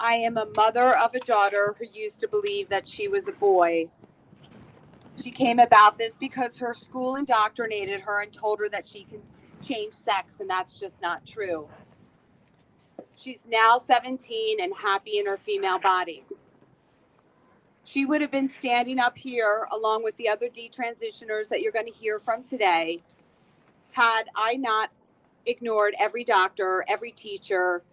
I am a mother of a daughter who used to believe that she was a boy. She came about this because her school indoctrinated her and told her that she can change sex, and that's just not true. She's now 17 and happy in her female body. She would have been standing up here along with the other detransitioners that you're going to hear from today had I not ignored every doctor, every teacher,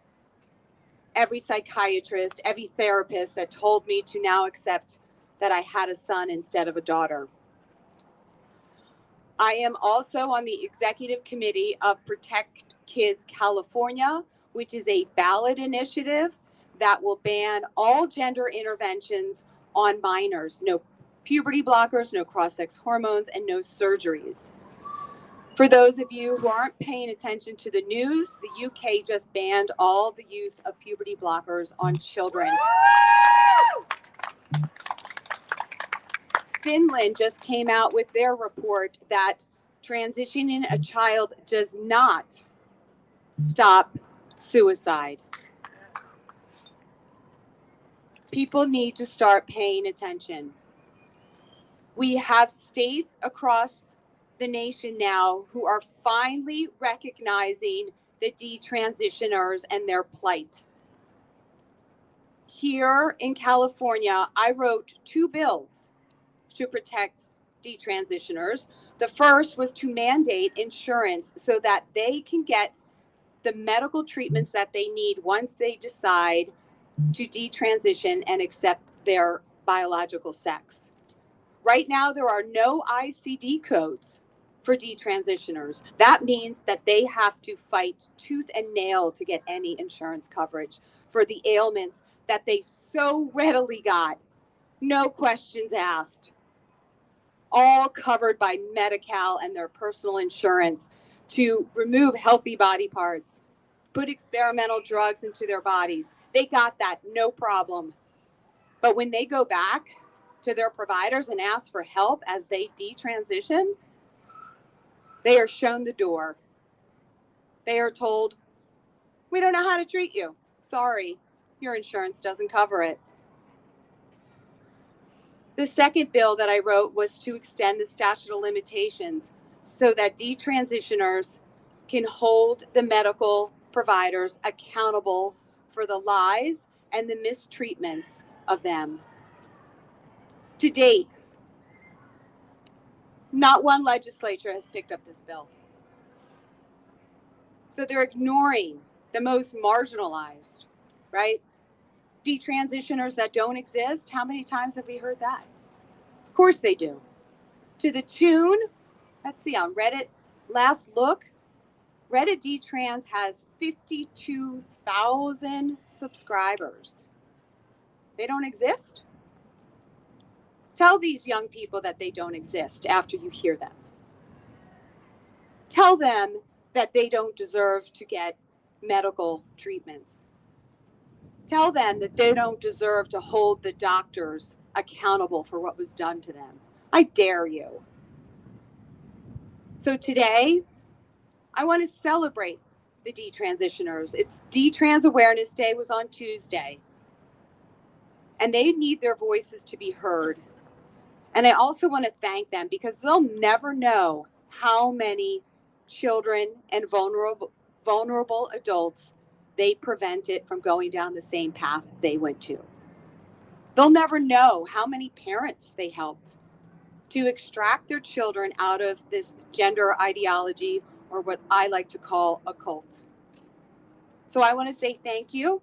every psychiatrist, every therapist that told me to now accept that I had a son instead of a daughter. I am also on the executive committee of Protect Kids California, which is a ballot initiative that will ban all gender interventions on minors. No puberty blockers, no cross-sex hormones, and no surgeries. For those of you who aren't paying attention to the news, the UK just banned all the use of puberty blockers on children. Finland just came out with their report that transitioning a child does not stop suicide. People need to start paying attention. We have states across the nation now who are finally recognizing the detransitioners and their plight. Here in California, I wrote 2 bills to protect detransitioners. The first was to mandate insurance so that they can get the medical treatments that they need once they decide to detransition and accept their biological sex. Right now, there are no ICD codes for detransitioners. That means that they have to fight tooth and nail to get any insurance coverage for the ailments that they so readily got. No questions asked. All covered by Medi-Cal and their personal insurance to remove healthy body parts, put experimental drugs into their bodies. They got that, no problem. But when they go back to their providers and ask for help as they detransition, they are shown the door. They are told, we don't know how to treat you. Sorry, your insurance doesn't cover it. The second bill that I wrote was to extend the statute of limitations so that detransitioners can hold the medical providers accountable for the lies and the mistreatments of them. To date, not one legislature has picked up this bill. So they're ignoring the most marginalized, right? Detransitioners that don't exist. How many times have we heard that? Of course they do. To the tune, let's see, on Reddit, last look, Reddit Detrans has 52,000 subscribers. They don't exist? Tell these young people that they don't exist after you hear them. Tell them that they don't deserve to get medical treatments. Tell them that they don't deserve to hold the doctors accountable for what was done to them. I dare you. So today, I want to celebrate the detransitioners. It's Detrans Awareness Day was on Tuesday. And they need their voices to be heard. And I also want to thank them because they'll never know how many children and vulnerable adults they prevented from going down the same path they went to. They'll never know how many parents they helped to extract their children out of this gender ideology, or what I like to call a cult. So I want to say thank you,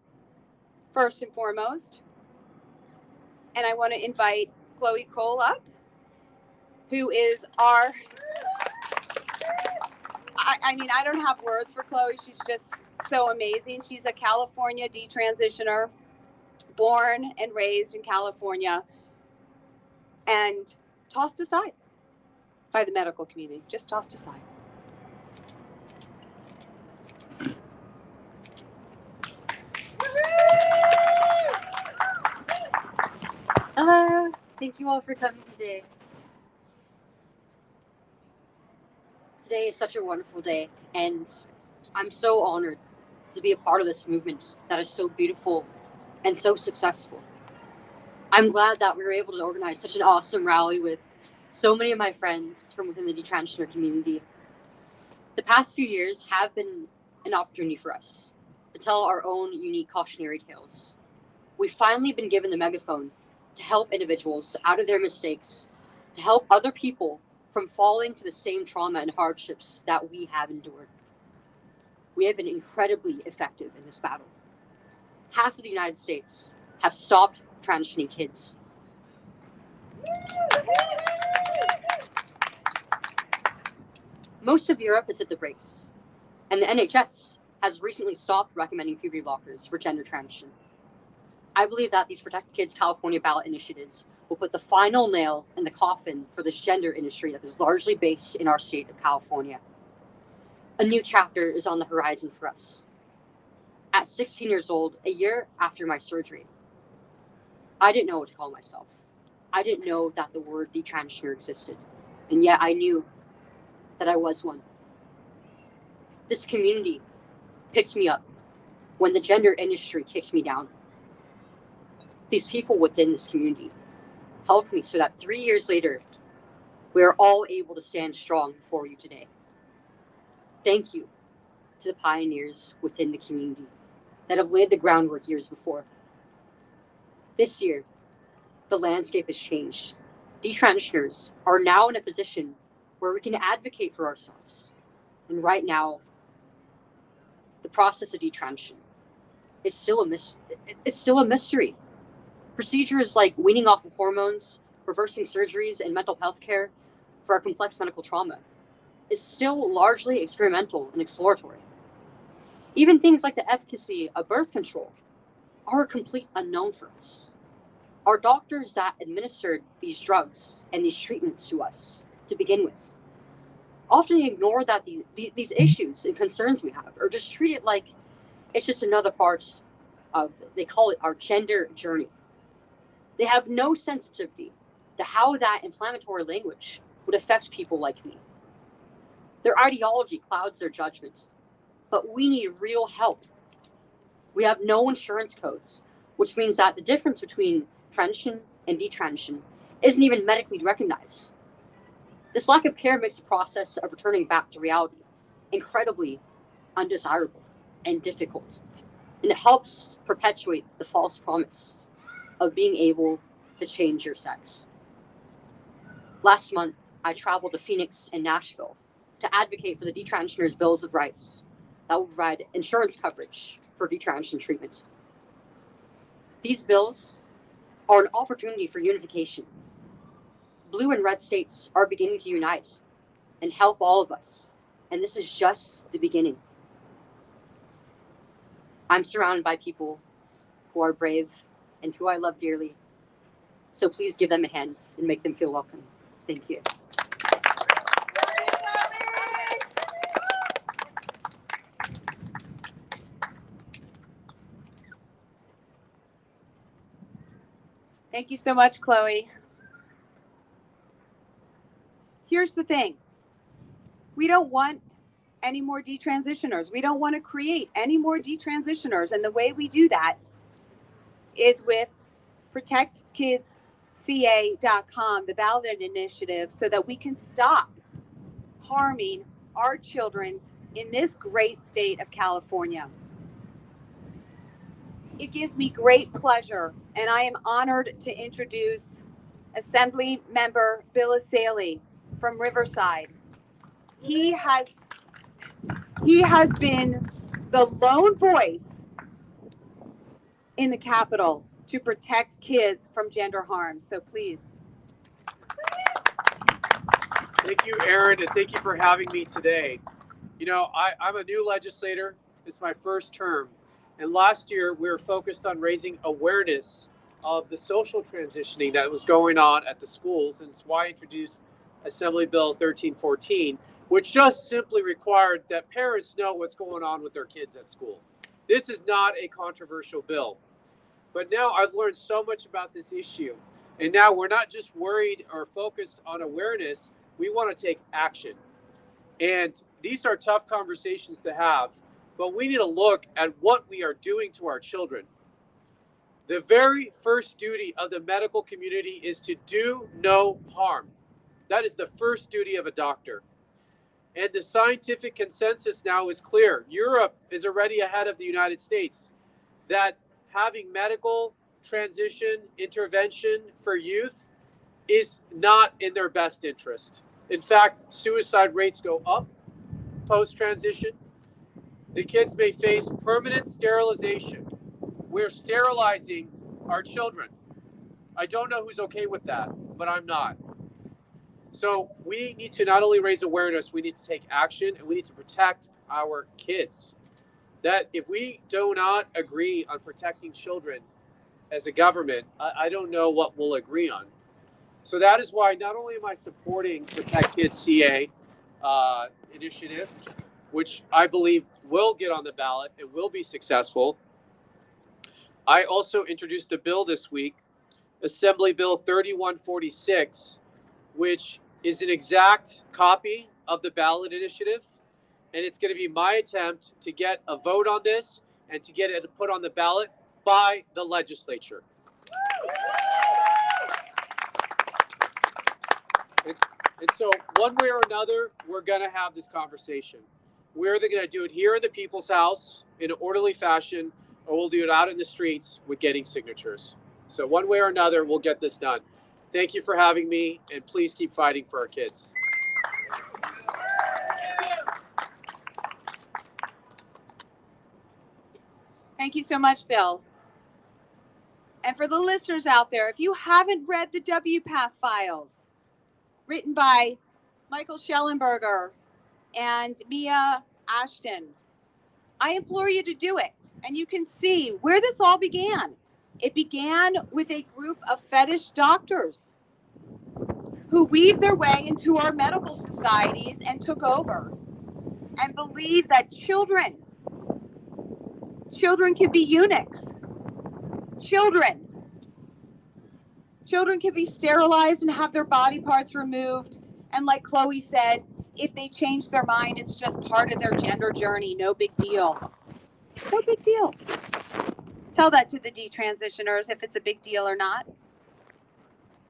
first and foremost. And I want to invite Chloe Cole up, who is our, I don't have words for Chloe. She's just so amazing. She's a California detransitioner, born and raised in California, and tossed aside by the medical community, just tossed aside. Thank you all for coming today. Today is such a wonderful day, and I'm so honored to be a part of this movement that is so beautiful and so successful. I'm glad that we were able to organize such an awesome rally with so many of my friends from within the detransgender community. The past few years have been an opportunity for us to tell our own unique cautionary tales. We've finally been given the megaphone to help individuals out of their mistakes, to help other people from falling to the same trauma and hardships that we have endured. We have been incredibly effective in this battle. Half of the United States have stopped transitioning kids. Most of Europe has hit the brakes, and the NHS has recently stopped recommending puberty blockers for gender transition. I believe that these Protect Kids California ballot initiatives will put the final nail in the coffin for this gender industry that is largely based in our state of California. A new chapter is on the horizon for us. At 16 years old, a year after my surgery, I didn't know what to call myself. I didn't know that the word detransitioner existed, and yet I knew that I was one. This community picked me up when the gender industry kicked me down. These people within this community helped me so that 3 years later, we are all able to stand strong before you today. Thank you to the pioneers within the community that have laid the groundwork years before. This year, the landscape has changed. Detransitioners are now in a position where we can advocate for ourselves. And right now, the process of detransition is still a mystery. Procedures like weaning off of hormones, reversing surgeries, and mental health care for our complex medical trauma is still largely experimental and exploratory. Even things like the efficacy of birth control are a complete unknown for us. Our doctors that administered these drugs and these treatments to us to begin with often ignore that these issues and concerns we have, or just treat it like it's just another part of, they call it our gender journey. They have no sensitivity to how that inflammatory language would affect people like me. Their ideology clouds their judgment, but we need real help. We have no insurance codes, which means that the difference between transition and detransition isn't even medically recognized. This lack of care makes the process of returning back to reality incredibly undesirable and difficult, and it helps perpetuate the false promise of being able to change your sex. Last month, I traveled to Phoenix and Nashville to advocate for the detransitioners' bills of rights that will provide insurance coverage for detransition treatment. These bills are an opportunity for unification. Blue and red states are beginning to unite and help all of us, and this is just the beginning. I'm surrounded by people who are brave and who I love dearly, so please give them a hand and make them feel welcome. Thank you. Thank you so much, Chloe. Here's the thing. We don't want any more detransitioners. We don't want to create any more detransitioners. And the way we do that is with protectkidsca.com, the ballot initiative, so that we can stop harming our children in this great state of California. It gives me great pleasure, and I am honored to introduce Assembly Member Bill Asaley from Riverside. He has been the lone voice in the Capitol to protect kids from gender harm. So please. Thank you, Erin, and thank you for having me today. You know, I'm a new legislator. It's my first term. And last year, we were focused on raising awareness of the social transitioning that was going on at the schools. And it's why I introduced Assembly Bill 1314, which just simply required that parents know what's going on with their kids at school. This is not a controversial bill. But now I've learned so much about this issue. And now we're not just worried or focused on awareness. We want to take action. And these are tough conversations to have, but we need to look at what we are doing to our children. The very first duty of the medical community is to do no harm. That is the first duty of a doctor. And the scientific consensus now is clear. Europe is already ahead of the United States, that having medical transition intervention for youth is not in their best interest. In fact, suicide rates go up post-transition. The kids may face permanent sterilization. We're sterilizing our children. I don't know who's okay with that, but I'm not. So we need to not only raise awareness, we need to take action, and we need to protect our kids. That if we do not agree on protecting children as a government, I don't know what we'll agree on. So that is why not only am I supporting Protect Kids CA initiative, which I believe will get on the ballot and will be successful, I also introduced a bill this week, Assembly Bill 3146, which is an exact copy of the ballot initiative. And it's going to be my attempt to get a vote on this and to get it put on the ballot by the legislature. And so one way or another, we're going to have this conversation. We're either going to do it here in the People's House in an orderly fashion, or we'll do it out in the streets with getting signatures. So one way or another, we'll get this done. Thank you for having me, and please keep fighting for our kids. Thank you so much, Bill. And for the listeners out there, if you haven't read the WPATH files, written by Michael Schellenberger and Mia Ashton, I implore you to do it. And you can see where this all began. It began with a group of fetish doctors who weaved their way into our medical societies and took over and believed that children can be eunuchs. Children can be sterilized and have their body parts removed. And like Chloe said, if they change their mind, it's just part of their gender journey. No big deal. No big deal. Tell that to the detransitioners if it's a big deal or not.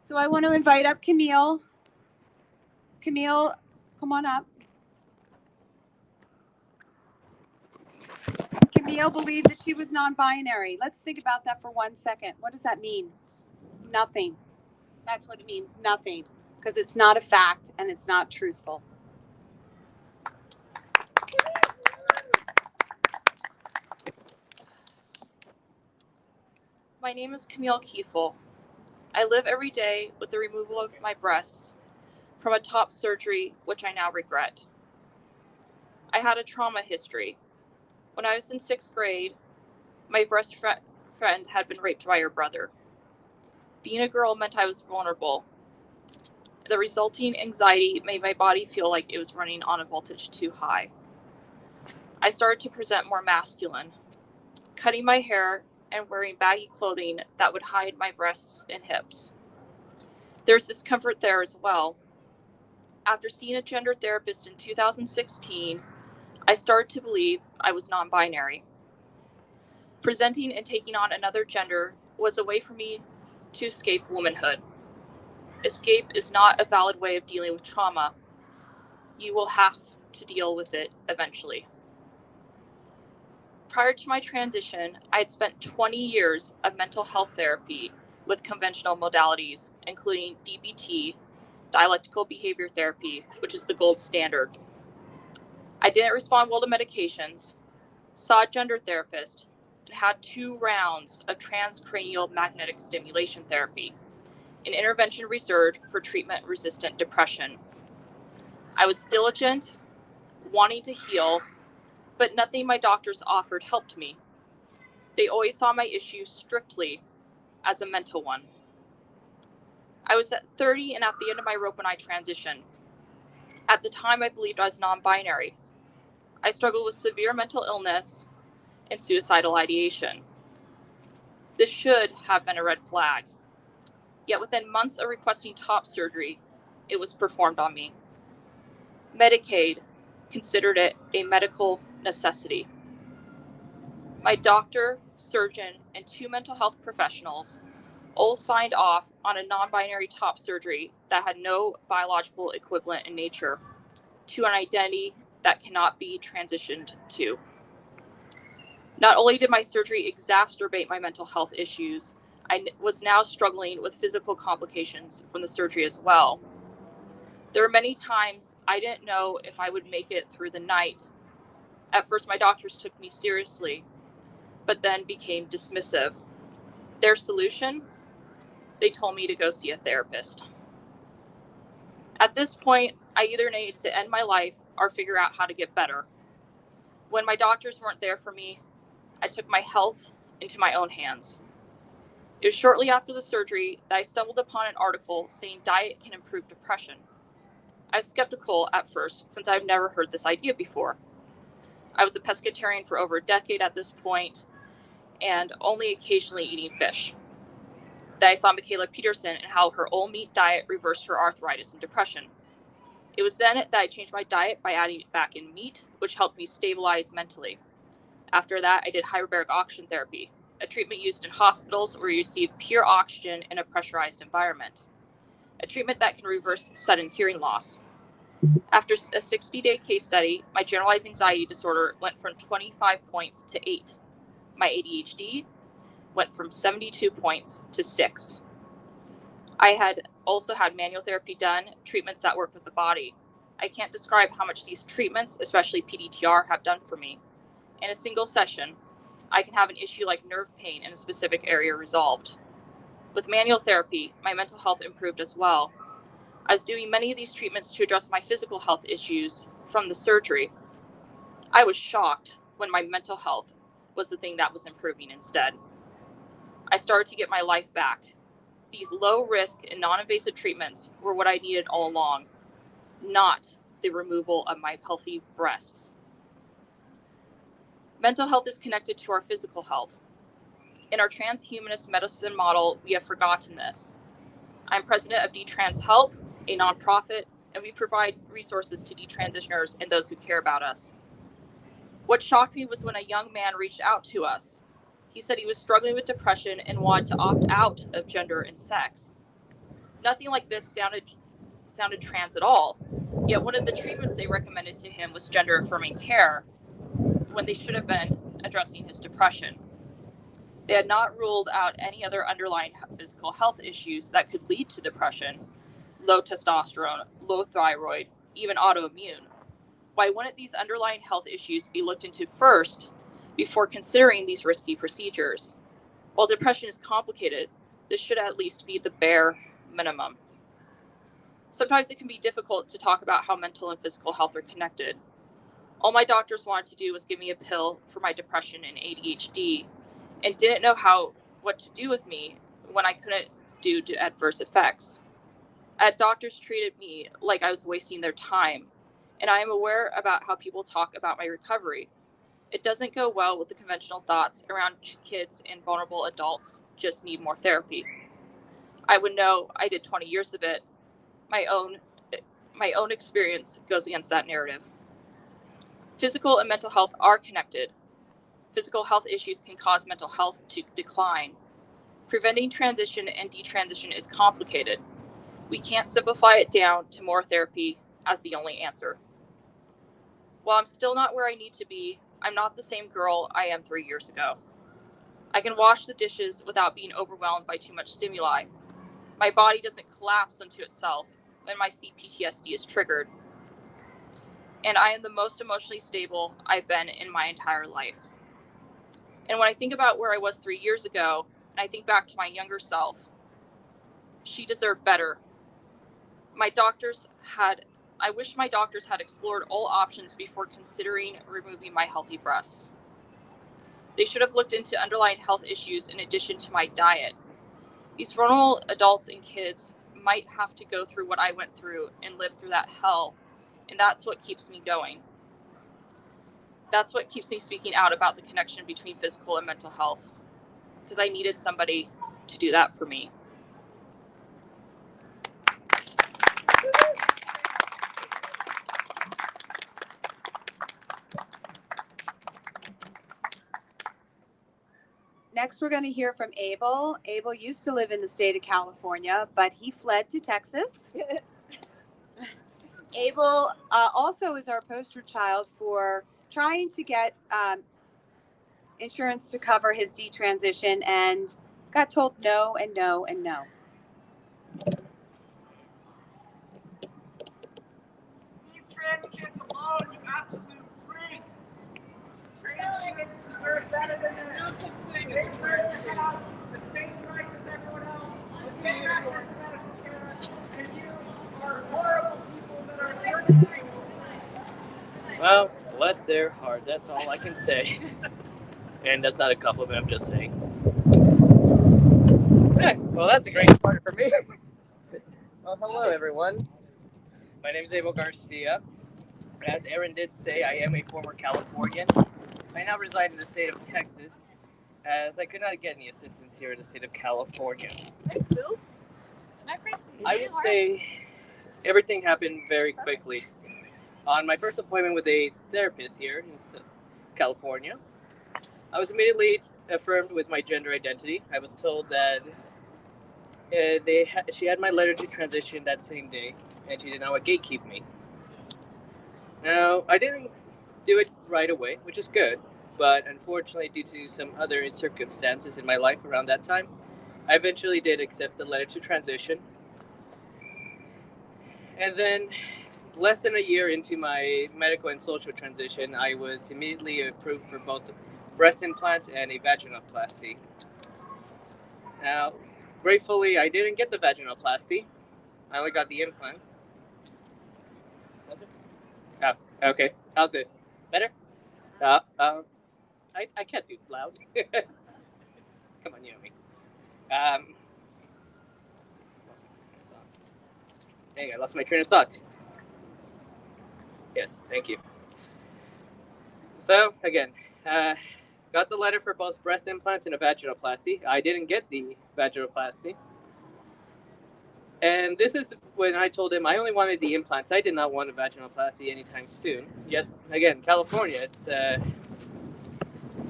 So I want to invite up Camille. Camille, come on up. Camille believed that she was non-binary. Let's think about that for 1 second. What does that mean? Nothing. That's what it means, nothing. Because it's not a fact and it's not truthful. My name is Camille Kiefel. I live every day with the removal of my breasts from a top surgery, which I now regret. I had a trauma history. When I was in 6th grade, my best friend had been raped by her brother. Being a girl meant I was vulnerable. The resulting anxiety made my body feel like it was running on a voltage too high. I started to present more masculine, cutting my hair and wearing baggy clothing that would hide my breasts and hips. There's discomfort there as well. After seeing a gender therapist in 2016, I started to believe I was non-binary. Presenting and taking on another gender was a way for me to escape womanhood. Escape is not a valid way of dealing with trauma. You will have to deal with it eventually. Prior to my transition, I had spent 20 years of mental health therapy with conventional modalities, including DBT, dialectical behavior therapy, which is the gold standard. I didn't respond well to medications, saw a gender therapist, and had 2 rounds of transcranial magnetic stimulation therapy, an intervention research for treatment-resistant depression. I was diligent, wanting to heal, but nothing my doctors offered helped me. They always saw my issue strictly as a mental one. I was at 30 and at the end of my rope when I transitioned. At the time, I believed I was non-binary. I struggled with severe mental illness and suicidal ideation. This should have been a red flag. Yet within months of requesting top surgery, it was performed on me. Medicaid considered it a medical necessity. My doctor, surgeon, and 2 mental health professionals all signed off on a non-binary top surgery that had no biological equivalent in nature to an identity that cannot be transitioned to. Not only did my surgery exacerbate my mental health issues, I was now struggling with physical complications from the surgery as well. There were many times I didn't know if I would make it through the night. At first, my doctors took me seriously, but then became dismissive. Their solution? They told me to go see a therapist. At this point, I either needed to end my life or figure out how to get better. When my doctors weren't there for me, I took my health into my own hands. It was shortly after the surgery that I stumbled upon an article saying diet can improve depression. I was skeptical at first since I've never heard this idea before. I was a pescatarian for over a decade at this point and only occasionally eating fish. Then I saw Michaela Peterson and how her all-meat diet reversed her arthritis and depression. It was then that I changed my diet by adding back in meat, which helped me stabilize mentally. After that, I did hyperbaric oxygen therapy, a treatment used in hospitals where you receive pure oxygen in a pressurized environment, a treatment that can reverse sudden hearing loss. After a 60-day case study, my generalized anxiety disorder went from 25 points to 8. My ADHD went from 72 points to 6. I had also had manual therapy done, treatments that work with the body. I can't describe how much these treatments, especially PDTR, have done for me. In a single session, I can have an issue like nerve pain in a specific area resolved. With manual therapy, my mental health improved as well. I was doing many of these treatments to address my physical health issues from the surgery. I was shocked when my mental health was the thing that was improving instead. I started to get my life back. These low-risk and non-invasive treatments were what I needed all along, not the removal of my healthy breasts. Mental health is connected to our physical health. In our transhumanist medicine model, we have forgotten this. I'm president of Detrans Help, a nonprofit, and we provide resources to detransitioners and those who care about us. What shocked me was when a young man reached out to us. He said he was struggling with depression and wanted to opt out of gender and sex. Nothing like this sounded trans at all, yet one of the treatments they recommended to him was gender-affirming care, when they should have been addressing his depression. They had not ruled out any other underlying physical health issues that could lead to depression, low testosterone, low thyroid, even autoimmune. Why wouldn't these underlying health issues be looked into first before considering these risky procedures? While depression is complicated, this should at least be the bare minimum. Sometimes it can be difficult to talk about how mental and physical health are connected. All my doctors wanted to do was give me a pill for my depression and ADHD, and didn't know what to do with me when I couldn't due to adverse effects. Doctors treated me like I was wasting their time, and I am aware about how people talk about my recovery. It doesn't go well with the conventional thoughts around kids and vulnerable adults just need more therapy. I would know I did 20 years of it. My own experience goes against that narrative. Physical and mental health are connected. Physical health issues can cause mental health to decline. Preventing transition and detransition is complicated. We can't simplify it down to more therapy as the only answer. While I'm still not where I need to be, I'm not the same girl I am 3 years ago. I can wash the dishes without being overwhelmed by too much stimuli. My body doesn't collapse unto itself when my CPTSD is triggered. And I am the most emotionally stable I've been in my entire life. And when I think about where I was 3 years ago, and I think back to my younger self, she deserved better. I wish my doctors had explored all options before considering removing my healthy breasts. They should have looked into underlying health issues in addition to my diet. These vulnerable adults and kids might have to go through what I went through and live through that hell, and that's what keeps me going. That's what keeps me speaking out about the connection between physical and mental health, because I needed somebody to do that for me. next we're going to hear from Abel. Abel used to live in the state of California, but he fled to Texas. Abel also is our poster child for trying to get insurance to cover his detransition and got told no and no and no. Leave trans kids alone, you absolute freaks! Trans kids deserve better than this. No such thing as a trans kid. The same rights as everyone else, the same access to medical care, and you are horrible people that are murdering. Well, bless their heart, that's all I can say. And that's not a compliment, I'm just saying. Okay, well, that's a great start for me. Well, hello, everyone. My name is Abel Garcia. As Aaron did say, I am a former Californian. I now reside in the state of Texas, as I could not get any assistance here in the state of California. I would say everything happened very quickly. On my first appointment with a therapist here in California, I was immediately affirmed with my gender identity. I was told that she had my letter to transition that same day, and she did not want to gatekeep me. Now, I didn't do it right away, which is good, but unfortunately, due to some other circumstances in my life around that time, I eventually did accept the letter to transition. And then, less than a year into my medical and social transition, I was immediately approved for both breast implants and a vaginoplasty. Now, gratefully, I didn't get the vaginoplasty. I only got the implant. Oh, okay. How's this? Better? I can't do loud. Come on, you know me. Dang, I lost my train of thought. Yes, thank you. So, again, got the letter for both breast implants and a vaginoplasty. I didn't get the vaginoplasty. And this is when I told him I only wanted the implants. I did not want a vaginoplasty anytime soon. Yet, again, California, it's a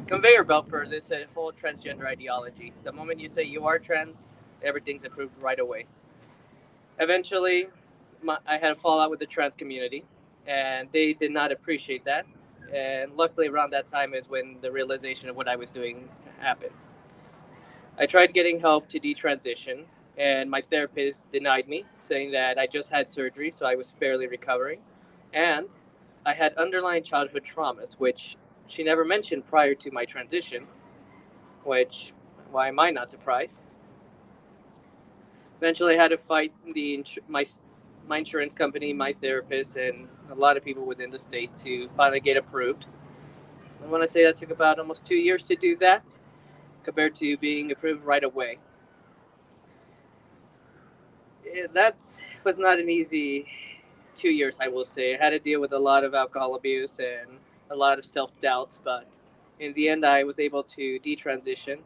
conveyor belt for this whole transgender ideology. The moment you say you are trans, everything's approved right away. Eventually, I had a fallout with the trans community, and they did not appreciate that. And luckily, around that time is when the realization of what I was doing happened. I tried getting help to detransition, and my therapist denied me, saying that I just had surgery, so I was barely recovering. And I had underlying childhood traumas, which she never mentioned prior to my transition, which, why am I not surprised? Eventually, I had to fight my insurance company, my therapist, and a lot of people within the state to finally get approved. I want to say that took about almost 2 years to do that, compared to being approved right away. That was not an easy 2 years, I will say. I had to deal with a lot of alcohol abuse and a lot of self-doubts, but in the end, I was able to detransition.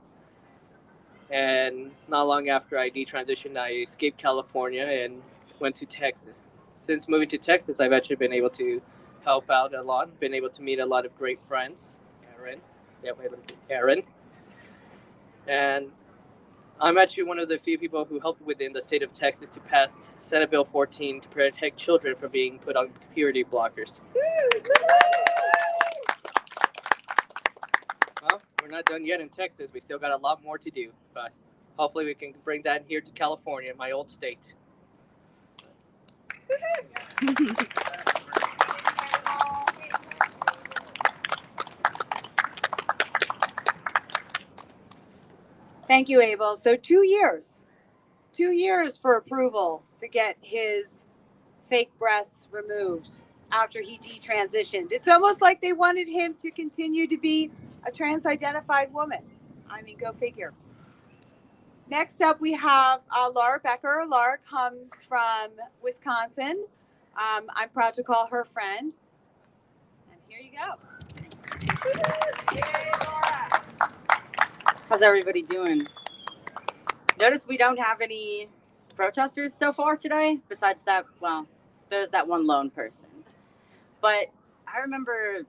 And not long after I detransitioned, I escaped California and went to Texas. Since moving to Texas, I've actually been able to help out a lot, been able to meet a lot of great friends. Aaron. And I'm actually one of the few people who helped within the state of Texas to pass Senate Bill 14 to protect children from being put on puberty blockers. Well, we're not done yet in Texas. We still got a lot more to do, but hopefully we can bring that here to California, my old state. Thank you, Abel. So 2 years. 2 years for approval to get his fake breasts removed after he detransitioned. It's almost like they wanted him to continue to be a trans-identified woman. I mean, go figure. Next up, we have Laura Becker. Laura comes from Wisconsin. I'm proud to call her friend. And here you go. Yay, Laura. How's everybody doing? Notice we don't have any protesters so far today, besides that, well, there's that one lone person. But I remember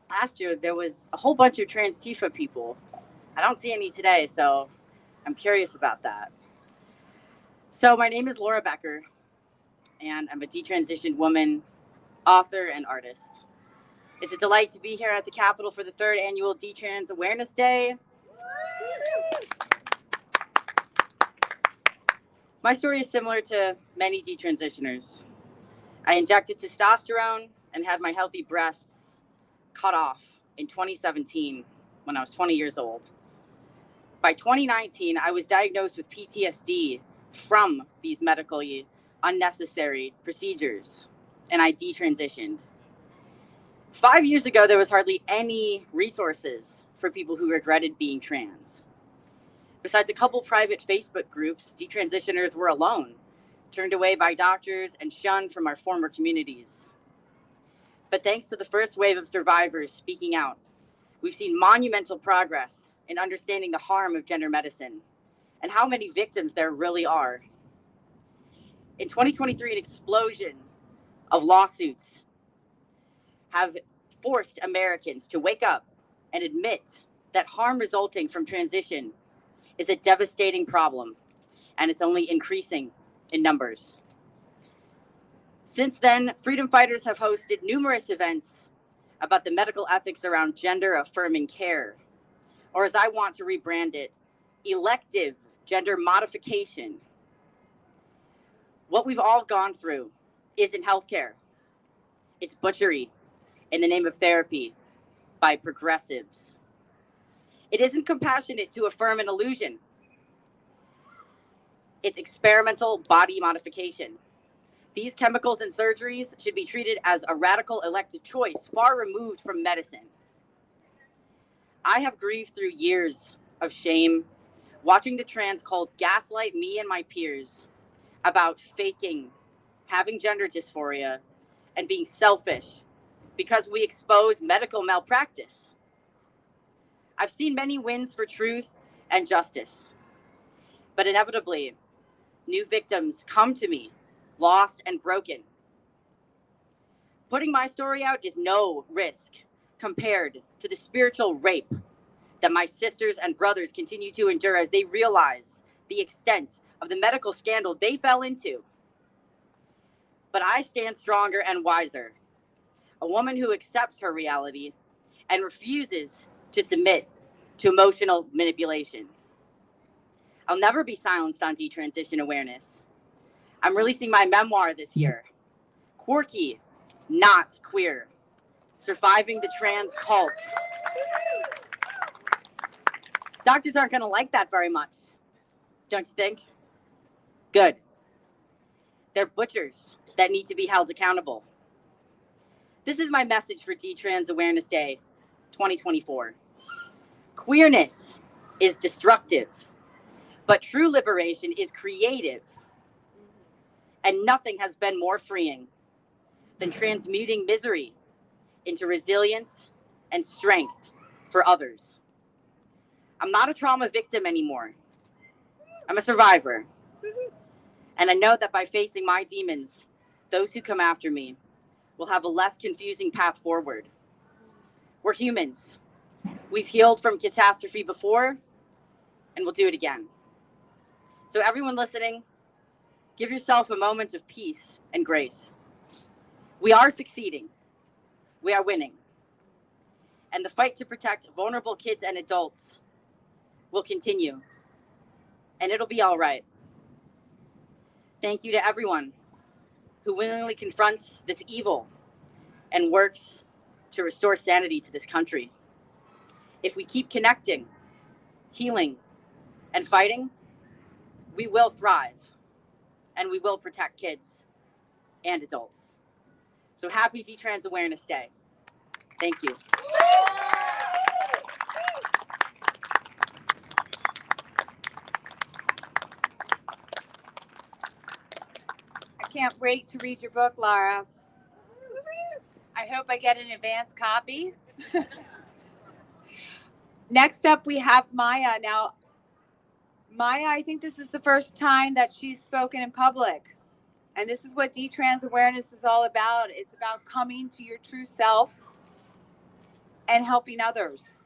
last year there was a whole bunch of trans Tifa people, I don't see any today, so I'm curious about that. So my name is Laura Becker, and I'm a detransitioned woman, author, and artist. It's a delight to be here at the Capitol for the 3rd annual Detrans Awareness Day. My story is similar to many detransitioners. I injected testosterone and had my healthy breasts cut off in 2017 when I was 20 years old. By 2019, I was diagnosed with PTSD from these medically unnecessary procedures, and I detransitioned. 5 years ago, there was hardly any resources for people who regretted being trans. Besides a couple private Facebook groups, detransitioners were alone, turned away by doctors and shunned from our former communities. But thanks to the first wave of survivors speaking out, we've seen monumental progress in understanding the harm of gender medicine and how many victims there really are. In 2023, an explosion of lawsuits have forced Americans to wake up and admit that harm resulting from transition is a devastating problem, and it's only increasing in numbers. Since then, freedom fighters have hosted numerous events about the medical ethics around gender-affirming care, or as I want to rebrand it, elective gender modification. What we've all gone through isn't healthcare. It's butchery in the name of therapy by progressives. It isn't compassionate to affirm an illusion. It's experimental body modification. These chemicals and surgeries should be treated as a radical elective choice, far removed from medicine. I have grieved through years of shame, watching the trans cult gaslight me and my peers about faking, having gender dysphoria, and being selfish because we expose medical malpractice. I've seen many wins for truth and justice, but inevitably, new victims come to me, lost and broken. Putting my story out is no risk compared to the spiritual rape that my sisters and brothers continue to endure as they realize the extent of the medical scandal they fell into. But I stand stronger and wiser, a woman who accepts her reality and refuses to submit to emotional manipulation. I'll never be silenced on detransition awareness. I'm releasing my memoir this year, Quirky, Not Queer, Surviving the Trans Cult. Doctors aren't gonna like that very much, don't you think? Good. They're butchers that need to be held accountable. This is my message for Detrans Awareness Day 2024. Queerness is destructive, but true liberation is creative. And nothing has been more freeing than transmuting misery into resilience and strength for others. I'm not a trauma victim anymore. I'm a survivor. And I know that by facing my demons, those who come after me will have a less confusing path forward. We're humans. We've healed from catastrophe before, and we'll do it again. So everyone listening, give yourself a moment of peace and grace. We are succeeding. We are winning. And the fight to protect vulnerable kids and adults will continue. And it'll be all right. Thank you to everyone who willingly confronts this evil and works to restore sanity to this country. If we keep connecting, healing, and fighting, we will thrive, and we will protect kids and adults. So happy Detrans Awareness Day. Thank you. I can't wait to read your book, Lara. I hope I get an advance copy. Next up, we have Maya. Now, Maya, I think this is the first time that she's spoken in public. And this is what Detrans Awareness is all about. It's about coming to your true self and helping others.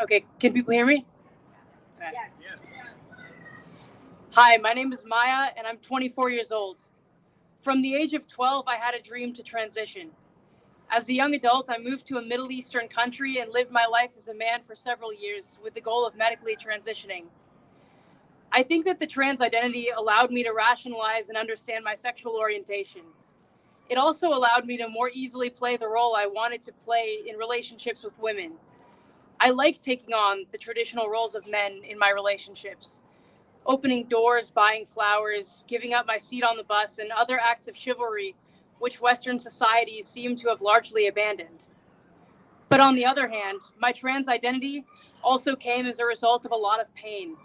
Okay, can people hear me? Okay. Yes. Hi, my name is Maya, and I'm 24 years old. From the age of 12, I had a dream to transition. As a young adult, I moved to a Middle Eastern country and lived my life as a man for several years with the goal of medically transitioning. I think that the trans identity allowed me to rationalize and understand my sexual orientation. It also allowed me to more easily play the role I wanted to play in relationships with women. I like taking on the traditional roles of men in my relationships, opening doors, buying flowers, giving up my seat on the bus, and other acts of chivalry which Western societies seem to have largely abandoned. But on the other hand, my trans identity also came as a result of a lot of pain.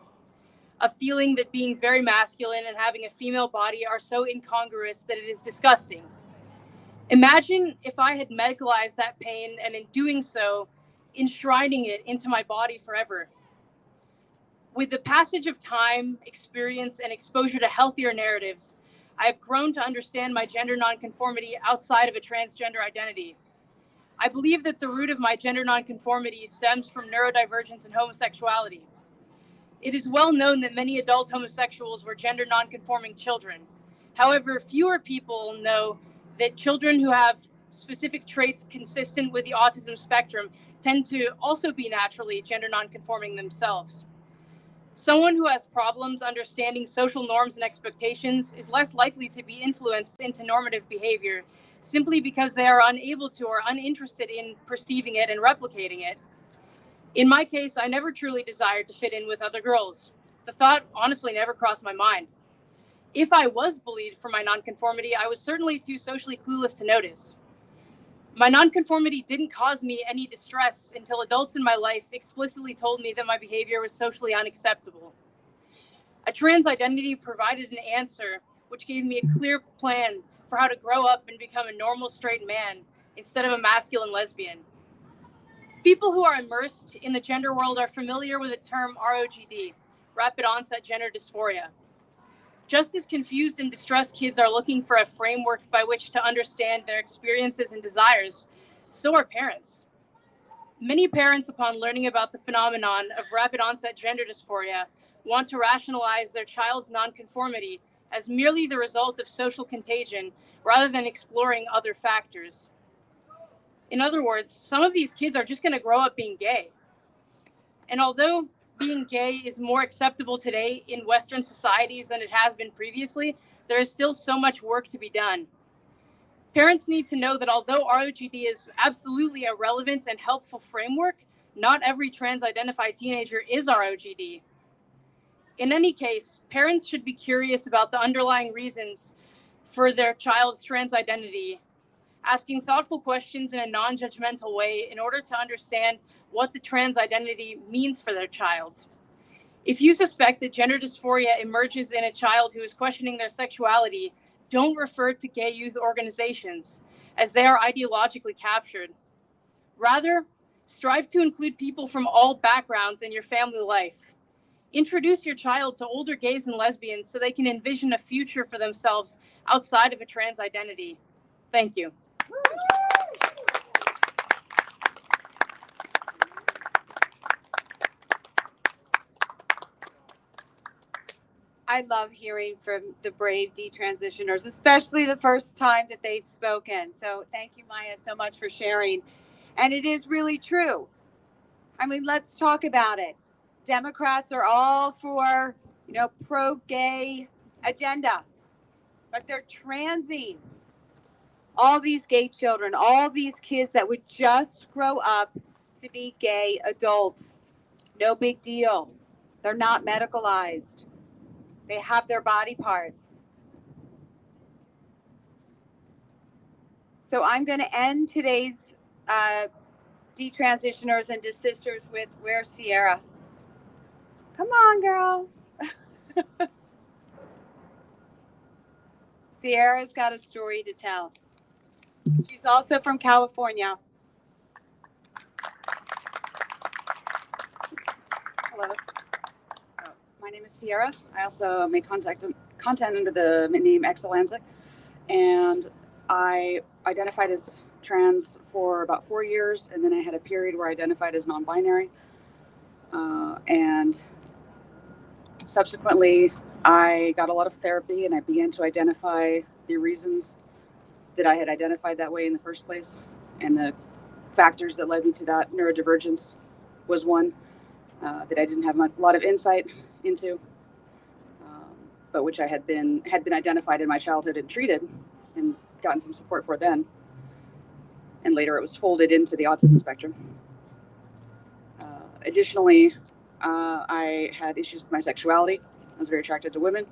A feeling that being very masculine and having a female body are so incongruous that it is disgusting. Imagine if I had medicalized that pain and in doing so, enshrining it into my body forever. With the passage of time, experience, and exposure to healthier narratives, I have grown to understand my gender nonconformity outside of a transgender identity. I believe that the root of my gender nonconformity stems from neurodivergence and homosexuality. It is well known that many adult homosexuals were gender nonconforming children. However, fewer people know that children who have specific traits consistent with the autism spectrum tend to also be naturally gender nonconforming themselves. Someone who has problems understanding social norms and expectations is less likely to be influenced into normative behavior simply because they are unable to or uninterested in perceiving it and replicating it. In my case, I never truly desired to fit in with other girls. The thought honestly never crossed my mind. If I was bullied for my nonconformity, I was certainly too socially clueless to notice. My nonconformity didn't cause me any distress until adults in my life explicitly told me that my behavior was socially unacceptable. A trans identity provided an answer which gave me a clear plan for how to grow up and become a normal straight man instead of a masculine lesbian. People who are immersed in the gender world are familiar with the term ROGD, rapid onset gender dysphoria. Just as confused and distressed kids are looking for a framework by which to understand their experiences and desires, so are parents. Many parents, upon learning about the phenomenon of rapid onset gender dysphoria, want to rationalize their child's nonconformity as merely the result of social contagion rather than exploring other factors. In other words, some of these kids are just going to grow up being gay. And although being gay is more acceptable today in Western societies than it has been previously, there is still so much work to be done. Parents need to know that although ROGD is absolutely a relevant and helpful framework, not every trans-identified teenager is ROGD. In any case, parents should be curious about the underlying reasons for their child's trans identity, asking thoughtful questions in a non-judgmental way in order to understand what the trans identity means for their child. If you suspect that gender dysphoria emerges in a child who is questioning their sexuality, don't refer to gay youth organizations, as they are ideologically captured. Rather, strive to include people from all backgrounds in your family life. Introduce your child to older gays and lesbians so they can envision a future for themselves outside of a trans identity. Thank you. I love hearing from the brave detransitioners, especially the first time that they've spoken. So thank you, Maya, so much for sharing. And it is really true. I mean, let's talk about it. Democrats are all for, pro-gay agenda, but they're transing all these gay children, all these kids that would just grow up to be gay adults. No big deal. They're not medicalized. They have their body parts. So I'm going to end today's detransitioners and desisters with Where's Sierra? Come on, girl. Sierra's got a story to tell. She's also from California. Hello. So my name is Sierra. I also make content under the name Excelanza, and I identified as trans for about 4 years, and then I had a period where I identified as non-binary. And subsequently, I got a lot of therapy and I began to identify the reasons that I had identified that way in the first place. And the factors that led me to that neurodivergence was one that I didn't have a lot of insight into, but which I had been identified in my childhood and treated and gotten some support for then. And later it was folded into the autism spectrum. Additionally, I had issues with my sexuality. I was very attracted to women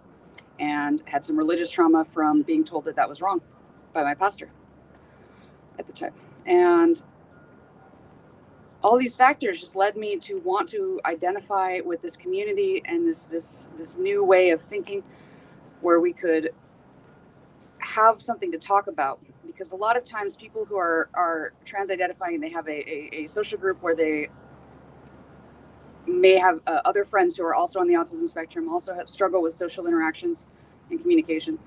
and had some religious trauma from being told that that was wrong by my pastor at the time. And all these factors just led me to want to identify with this community and this new way of thinking where we could have something to talk about. Because a lot of times people who are trans identifying, they have a social group where they may have other friends who are also on the autism spectrum, also have struggle with social interactions and communication.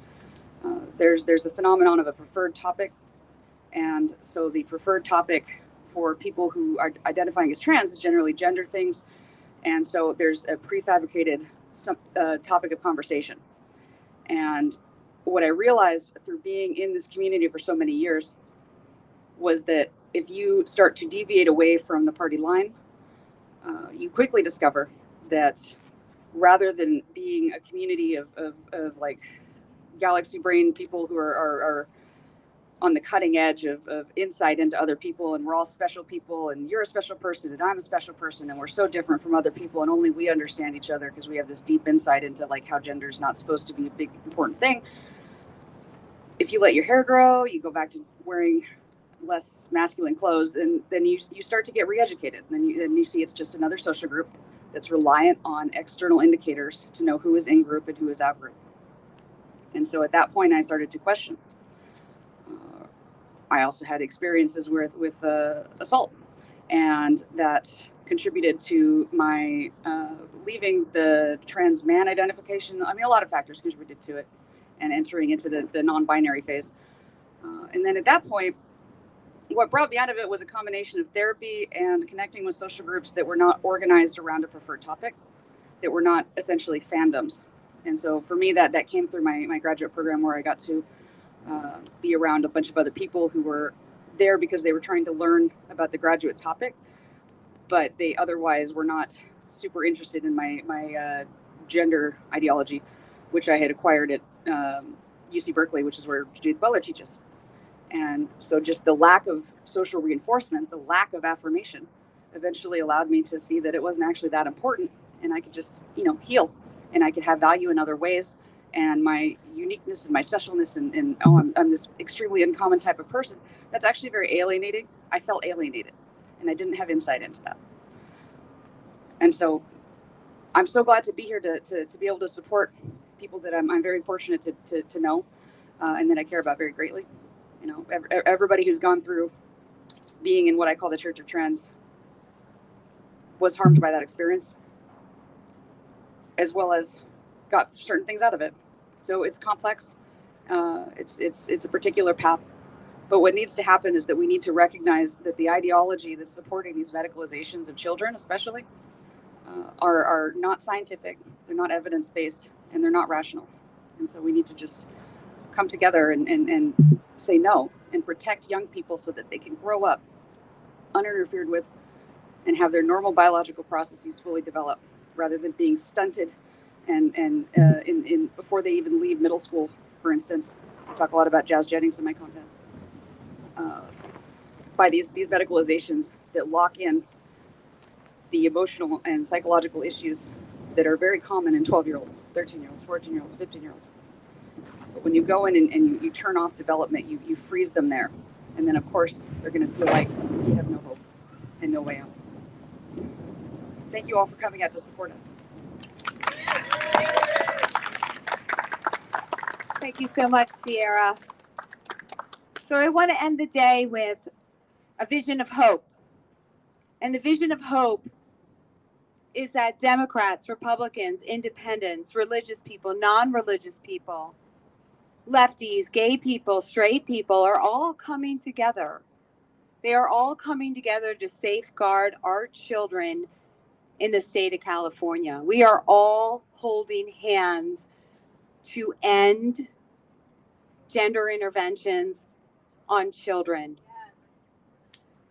There's a phenomenon of a preferred topic. And so the preferred topic for people who are identifying as trans is generally gender things. And so there's a prefabricated topic of conversation. And what I realized through being in this community for so many years was that if you start to deviate away from the party line, you quickly discover that rather than being a community of like galaxy brain people who are on the cutting edge of insight into other people, and we're all special people, and you're a special person and I'm a special person, and we're so different from other people, and only we understand each other because we have this deep insight into like how gender is not supposed to be a big important thing. If you let your hair grow, you go back to wearing less masculine clothes, then you start to get re-educated. Then you see it's just another social group that's reliant on external indicators to know who is in group and who is out group. And so at that point, I started to question. I also had experiences with assault, and that contributed to my leaving the trans man identification. I mean, a lot of factors contributed to it, and entering into the non-binary phase. And then at that point, what brought me out of it was a combination of therapy and connecting with social groups that were not organized around a preferred topic, that were not essentially fandoms. And so for me, that came through my graduate program, where I got to be around a bunch of other people who were there because they were trying to learn about the graduate topic, but they otherwise were not super interested in my gender ideology, which I had acquired at UC Berkeley, which is where Judith Butler teaches. And so just the lack of social reinforcement, the lack of affirmation, eventually allowed me to see that it wasn't actually that important, and I could just, heal, and I could have value in other ways. And my uniqueness and my specialness and I'm this extremely uncommon type of person, that's actually very alienating. I felt alienated, and I didn't have insight into that. And so I'm so glad to be here to be able to support people that I'm very fortunate to know and that I care about very greatly. Everybody who's gone through being in what I call the Church of Trans was harmed by that experience, as well as got certain things out of it. So it's complex. It's a particular path. But what needs to happen is that we need to recognize that the ideology that's supporting these medicalizations of children, especially, are not scientific, they're not evidence-based, and they're not rational. And so we need to just come together and say no and protect young people so that they can grow up uninterfered with and have their normal biological processes fully develop, rather than being stunted and in before they even leave middle school, for instance. I talk a lot about Jazz Jennings in my content. By these medicalizations that lock in the emotional and psychological issues that are very common in 12-year-olds, 13-year-olds, 14-year-olds, 15-year-olds. But when you go in and you turn off development, you freeze them there. And then, of course, they're going to feel like you have no hope and no way out. So, thank you all for coming out to support us. Thank you so much, Sierra. So I want to end the day with a vision of hope. And the vision of hope is that Democrats, Republicans, independents, religious people, non-religious people, lefties, gay people, straight people are all coming together. They are all coming together to safeguard our children in the state of California. We are all holding hands to end gender interventions on children.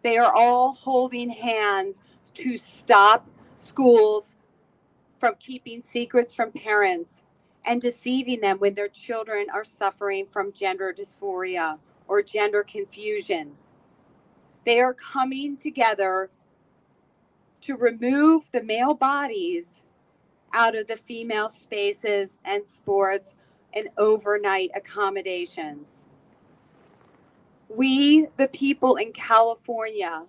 They are all holding hands to stop schools from keeping secrets from parents and deceiving them when their children are suffering from gender dysphoria or gender confusion. They are coming together to remove the male bodies out of the female spaces and sports and overnight accommodations. We, the people in California,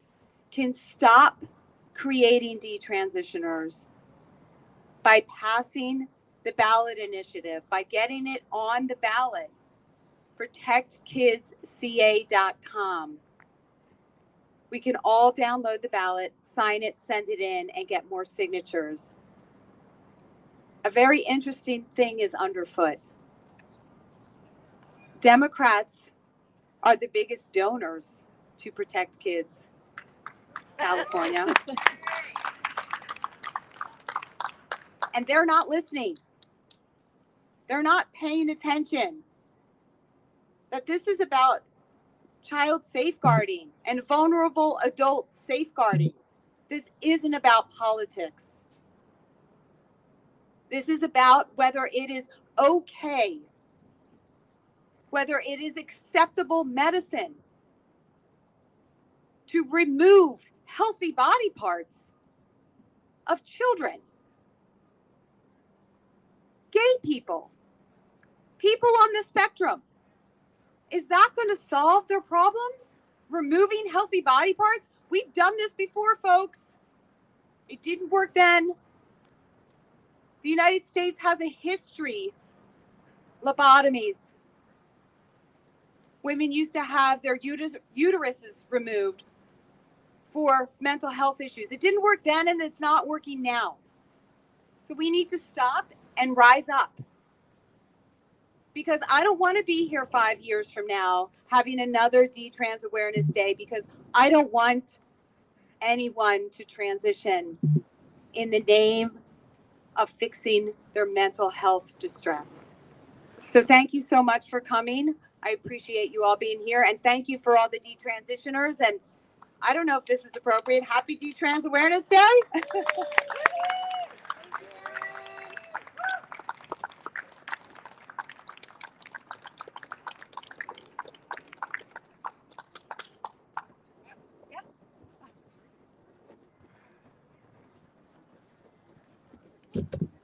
can stop creating detransitioners by passing the ballot initiative, by getting it on the ballot. ProtectKidsCA.com. We can all download the ballot, sign it, send it in, and get more signatures. A very interesting thing is underfoot. Democrats are the biggest donors to Protect Kids California. And they're not listening. They're not paying attention. That this is about child safeguarding and vulnerable adult safeguarding. This isn't about politics. This is about whether it is okay, whether it is acceptable medicine to remove healthy body parts of children, gay people, people on the spectrum. Is that going to solve their problems? Removing healthy body parts? We've done this before, folks. It didn't work then. The United States has a history of lobotomies. Women used to have their uteruses removed for mental health issues. It didn't work then, and it's not working now. So we need to stop and rise up. Because I don't want to be here 5 years from now having another Detrans Awareness Day, because I don't want anyone to transition in the name of fixing their mental health distress. So thank you so much for coming. I appreciate you all being here, and thank you for all the detransitioners. And I don't know if this is appropriate. Happy Detrans Awareness Day.